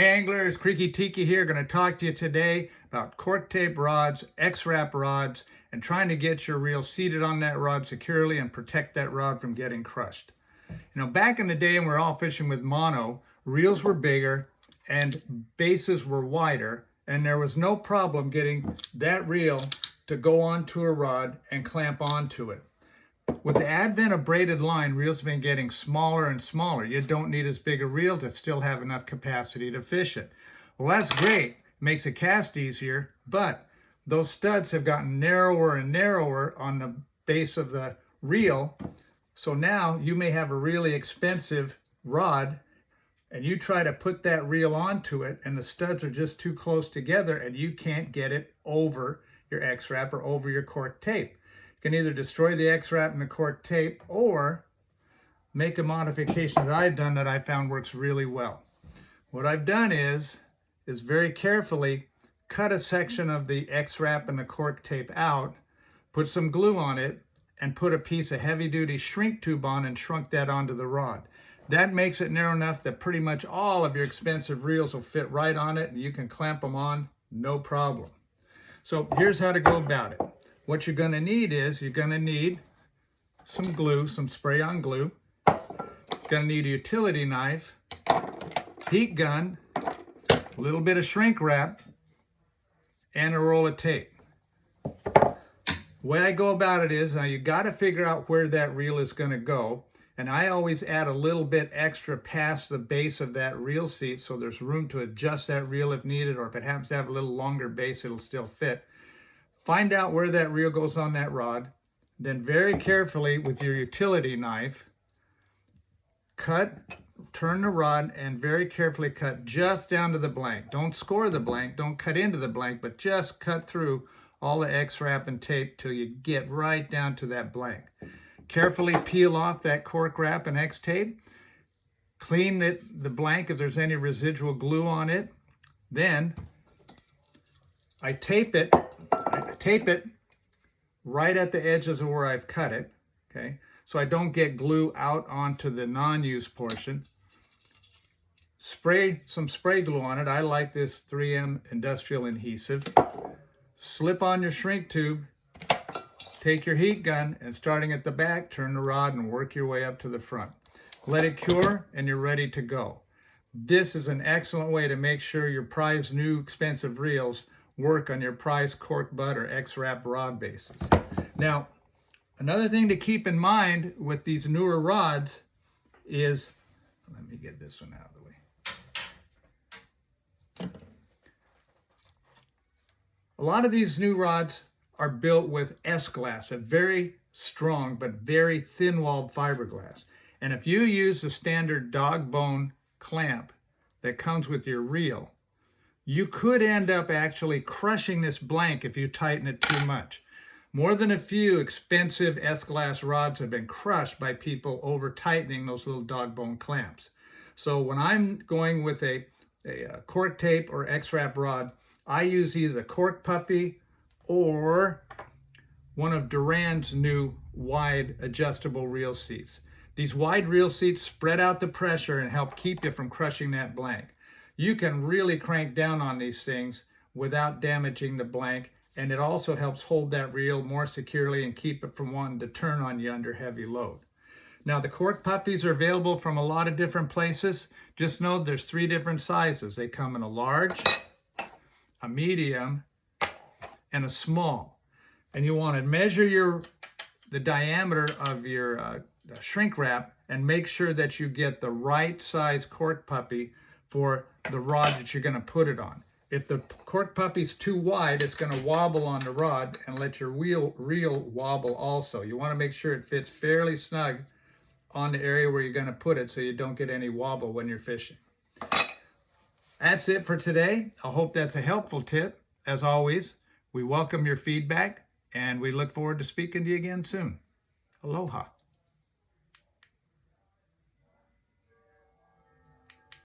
Hey anglers, Creaky Tiki here, going to talk to you today about cork tape rods, X-Wrap rods, and trying to get your reel seated on that rod securely and protect that rod from getting crushed. You know, back in the day when we were all fishing with mono, reels were bigger and bases were wider, and there was no problem getting that reel to go onto a rod and clamp onto it. With the advent of braided line, reels have been getting smaller and smaller. You don't need as big a reel to still have enough capacity to fish it. Well, that's great. Makes a cast easier, but those studs have gotten narrower and narrower on the base of the reel. So now you may have a really expensive rod and you try to put that reel onto it and the studs are just too close together and you can't get it over your X-Wrap or over your cork tape. You can either destroy the X-Wrap and the cork tape or make a modification that I've done that I found works really well. What I've done is very carefully cut a section of the X-Wrap and the cork tape out, put some glue on it, and put a piece of heavy-duty shrink tube on and shrunk that onto the rod. That makes it narrow enough that pretty much all of your expensive reels will fit right on it and you can clamp them on, no problem. So here's how to go about it. What you're going to need is you're going to need some glue, some spray-on glue. You're going to need a utility knife, heat gun, a little bit of shrink wrap, and a roll of tape. The way I go about it is now you got to figure out where that reel is going to go. And I always add a little bit extra past the base of that reel seat so there's room to adjust that reel if needed, or if it happens to have a little longer base, it'll still fit. Find out where that reel goes on that rod, then very carefully with your utility knife, turn the rod and very carefully cut just down to the blank. Don't score the blank, don't cut into the blank, but just cut through all the X-Wrap and tape till you get right down to that blank. Carefully peel off that cork wrap and X tape. Clean the blank if there's any residual glue on it. Then I tape it right at the edges of where I've cut it, okay? So I don't get glue out onto the non-used portion. Spray some spray glue on it. I like this 3M industrial adhesive. Slip on your shrink tube, take your heat gun, and starting at the back, turn the rod and work your way up to the front. Let it cure and you're ready to go. This is an excellent way to make sure your prized new expensive reels work on your prize cork butt or X-Wrap rod bases. Now, another thing to keep in mind with these newer rods is, let me get this one out of the way. A lot of these new rods are built with S-glass, a very strong but very thin-walled fiberglass. And if you use the standard dog bone clamp that comes with your reel, you could end up actually crushing this blank if you tighten it too much. More than a few expensive S-glass rods have been crushed by people over tightening those little dog bone clamps. So when I'm going with a cork tape or X-Wrap rod, I use either the Cork Puppy or one of Duran's new wide adjustable reel seats. These wide reel seats spread out the pressure and help keep you from crushing that blank. You can really crank down on these things without damaging the blank, and it also helps hold that reel more securely and keep it from wanting to turn on you under heavy load. Now, the Cork Puppies are available from a lot of different places. Just know there's 3 different sizes. They come in a large, a medium, and a small. And you want to measure the diameter of your shrink wrap and make sure that you get the right size Cork Puppy for the rod that you're going to put it on. If the Cork Puppy's too wide, it's going to wobble on the rod and let your reel wobble also. You want to make sure it fits fairly snug on the area where you're going to put it so you don't get any wobble when you're fishing. That's it for today. I hope that's a helpful tip. As always, we welcome your feedback and we look forward to speaking to you again soon. Aloha.